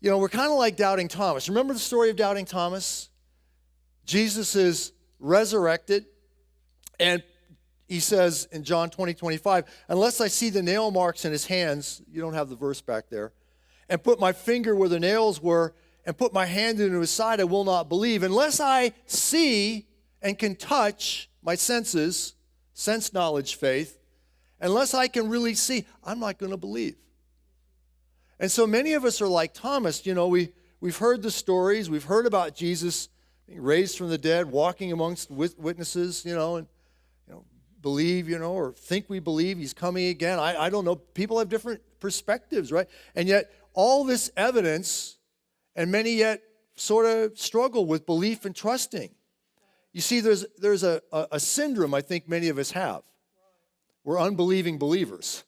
We're kind of like doubting Thomas. Remember the story of doubting Thomas? Jesus is resurrected, and he says in John 20:25, unless I see the nail marks in his hands, you don't have the verse back there, and put my finger where the nails were, and put my hand into his side, I will not believe. Unless I see and can touch my senses, sense, knowledge, faith, unless I can really see, I'm not going to believe. And so many of us are like Thomas. We've heard the stories. We've heard about Jesus being raised from the dead, walking amongst witnesses, and believe, or think we believe he's coming again. I don't know. People have different perspectives, right? And yet all this evidence, and many yet sort of struggle with belief and trusting. You see, there's a syndrome I think many of us have. We're unbelieving believers.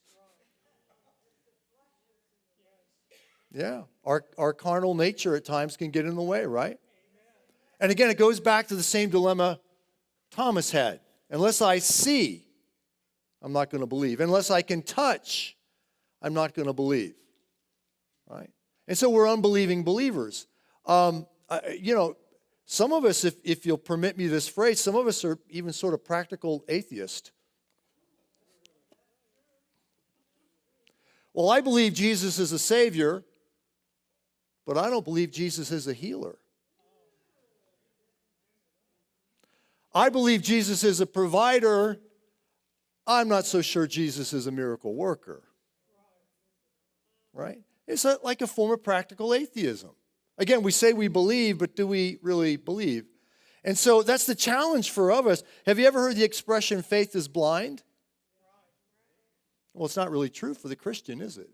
Yeah, our carnal nature at times can get in the way, right? And again, it goes back to the same dilemma Thomas had. Unless I see, I'm not going to believe. Unless I can touch, I'm not going to believe. Right? And so we're unbelieving believers. Some of us, if you'll permit me this phrase, some of us are even sort of practical atheists. Well, I believe Jesus is a Savior, but I don't believe Jesus is a healer. I believe Jesus is a provider. I'm not so sure Jesus is a miracle worker. Right? It's like a form of practical atheism. Again, we say we believe, but do we really believe? And so that's the challenge for us. Have you ever heard the expression, faith is blind? Well, it's not really true for the Christian, is it?